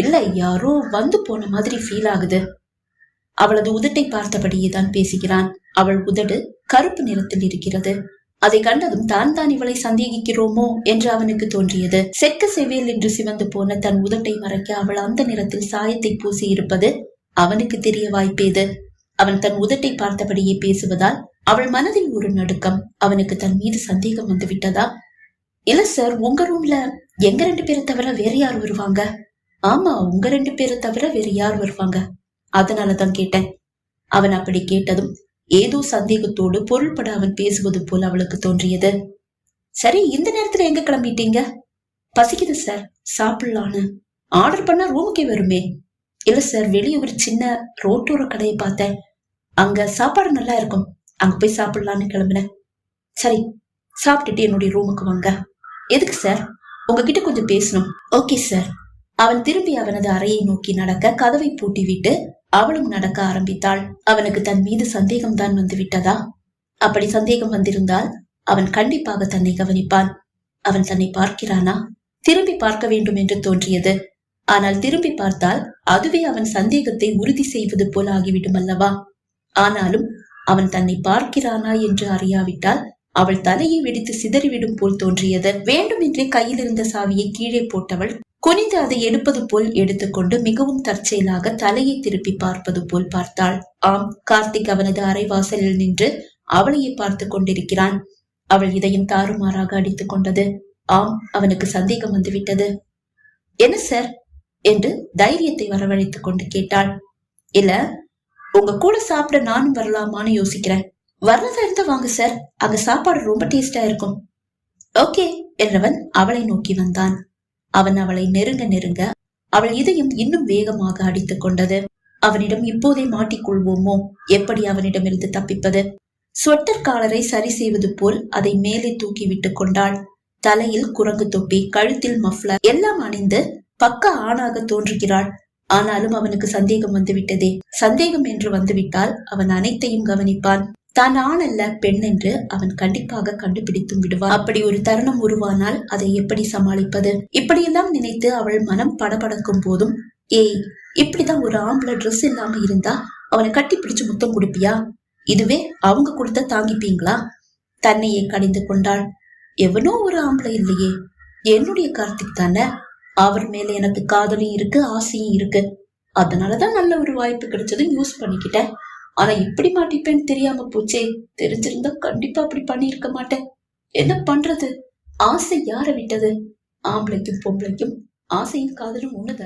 இல்ல, யாரோ வந்து போன மாதிரி ஃபீல் ஆகுது. அவளது உதட்டை பார்த்தபடியே தான் பேசுகிறான். அவள் உதடு கருப்பு நிறத்தில் இருக்கிறது. அதை கண்டதும் தான் இவளை சந்தேகிக்கிறோமோ என்று அவனுக்கு தோன்றியது. செக்க செவேல் என்று சிவந்து போன தன் உதட்டை மறைக்க அவள் அந்த நிறத்தில் சாயத்தை பூசி இருப்பது அவனுக்கு தெரிய வாய்ப்பேது. அவன் தன் உதட்டை பார்த்தபடியே பேசுவதால் அவள் மனதில் ஒரு நடுக்கம். அவனுக்கு தன் மீது சந்தேகம் வந்து விட்டதா? இல்ல சார், உங்க ரூம்ல எங்க 2 பேரை தவிர வேற யார் வருவாங்க? ஆமா, உங்க 2 பேரை தவிர வேற யார் வருவாங்க, அதனாலதான் கேட்டேன். அவன் அப்படி கேட்டதும் ஏதோ சந்தேகத்தோடு பொருள்பட அவன் பேசுவது போல் அவளுக்கு தோன்றியது. சரி, இந்த நேரத்துல எங்க கிளம்பிட்டீங்க? பசிக்குது சார், சாப்பிடலான்னு. ஆர்டர் பண்ணா ரூமுக்கே வருமே. இல்ல சார், வெளியே ஒரு சின்ன ரோட்டோர கடையை பார்த்தேன், அங்க சாப்பாடு நல்லா இருக்கும், அங்க போய் சாப்பிடலான்னு கிளம்பினேன். சரி, சாப்பிட்டுட்டு என்னுடைய ரூமுக்கு வாங்க. எதுக்கு சார்? உங்ககிட்ட கொஞ்சம் பேசணும். Okay sir. அவன் திரும்பி அவனது அறையை நோக்கி நடக்க கதவை பூட்டி விட்டு அவளும் நடக்க ஆரம்பித்தாள். அவனுக்கு தன் மீது சந்தேகம் தான் வந்து விட்டதா? அப்படி சந்தேகம் வந்திருந்தால் அவன் கண்டிப்பாக தன்னை கவனிப்பான். அவன் தன்னை பார்க்கிறானா? திரும்பி பார்க்க வேண்டும் என்று தோன்றியது. ஆனால் திரும்பி பார்த்தால் அதுவே அவன் சந்தேகத்தை உறுதி செய்வது போல் ஆகிவிடும் அல்லவா? ஆனாலும் அவன் தன்னை பார்க்கிறானா என்று அறியாவிட்டால் அவள் தலையை வெடித்து சிதறிவிடும் போல் தோன்றியது. வேண்டுமென்றே கையில் இருந்த சாவியை கீழே போட்டவள் குனிந்து அதை எடுப்பது போல் எடுத்துக்கொண்டு மிகவும் தற்செயலாக தலையை திருப்பி பார்ப்பது போல் பார்த்தாள். ஆம், கார்த்திக் அவனது அரைவாசலில் நின்று அவளையே பார்த்து கொண்டிருக்கிறான். அவள் இதயம் தாறுமாறாக அடித்துக் கொண்டது. ஆம், அவனுக்கு சந்தேகம் வந்துவிட்டது. என்ன சார் என்று தைரியத்தை வரவழைத்துக் கொண்டு கேட்டாள். இல்ல, உங்க கூட சாப்பிட நானும் வரலாமான்னு யோசிக்கிறேன். வர்றதா இருந்தா வாங்க சார், அங்க சாப்பாடு ரொம்ப டேஸ்டா இருக்கும். ஓகே என்றவன் அவளை நோக்கி வந்தான். அவன் அவளை நெருங்க நெருங்க அவள் இதயம் இன்னும் வேகமாக அடித்துக் கொண்டது. அவனிடம் இப்போதே மாட்டிக்கொள்வோமோ? எப்படி அவனிடமிருந்து தப்பிப்பது? ஸ்வெட்டர் காலரை சரி செய்வது போல் அதை மேலே தூக்கி விட்டு கொண்டாள். தலையில் குரங்கு தொப்பி, கழுத்தில் மஃப்ளர் எல்லாம் அணிந்து பக்க ஆணாக தோன்றுகிறாள். ஆனாலும் அவனுக்கு சந்தேகம் வந்துவிட்டதே. சந்தேகம் என்று வந்துவிட்டால் அவன் அனைத்தையும் கவனிப்பான். தான் ஆண் அல்ல, பெண் என்று அவன் கண்டிப்பாக கண்டுபிடித்தும் விடுவான். அப்படி ஒரு தருணம் உருவானால் அதை எப்படி சமாளிப்பது? இப்படியெல்லாம் நினைத்து அவள் மனம் படபடக்கும் போதும், ஏய், இப்படிதான் ஒரு ஆம்பளை ட்ரெஸ் இல்லாம இருந்தா அவனை கட்டி பிடிச்சு முத்தம் கொடுப்பியா? இதுவே அவங்க கொடுத்த தாங்கிப்பீங்களா? தன்னையே கடிந்து கொண்டாள். எவனோ ஒரு ஆம்பளை இல்லையே, என்னுடைய கார்த்திக் தானே. அவர் மேல எனக்கு காதலும் இருக்கு, ஆசையும் இருக்கு. அதனாலதான் நல்ல ஒரு வாய்ப்பு கிடைச்சதும் யூஸ் பண்ணிக்கிட்டேன். ஆனா இப்படி மாட்டிப்பேன்னு தெரியாம போச்சே. தெரிஞ்சிருந்தா கண்டிப்பா அப்படி பண்ணிருக்க மாட்டேன். என்ன பண்றது? ஆசை யார விட்டது? ஆம்பளைக்கும் பொம்பளைக்கும் ஆசையும் காதலும் ஒண்ணுதான்.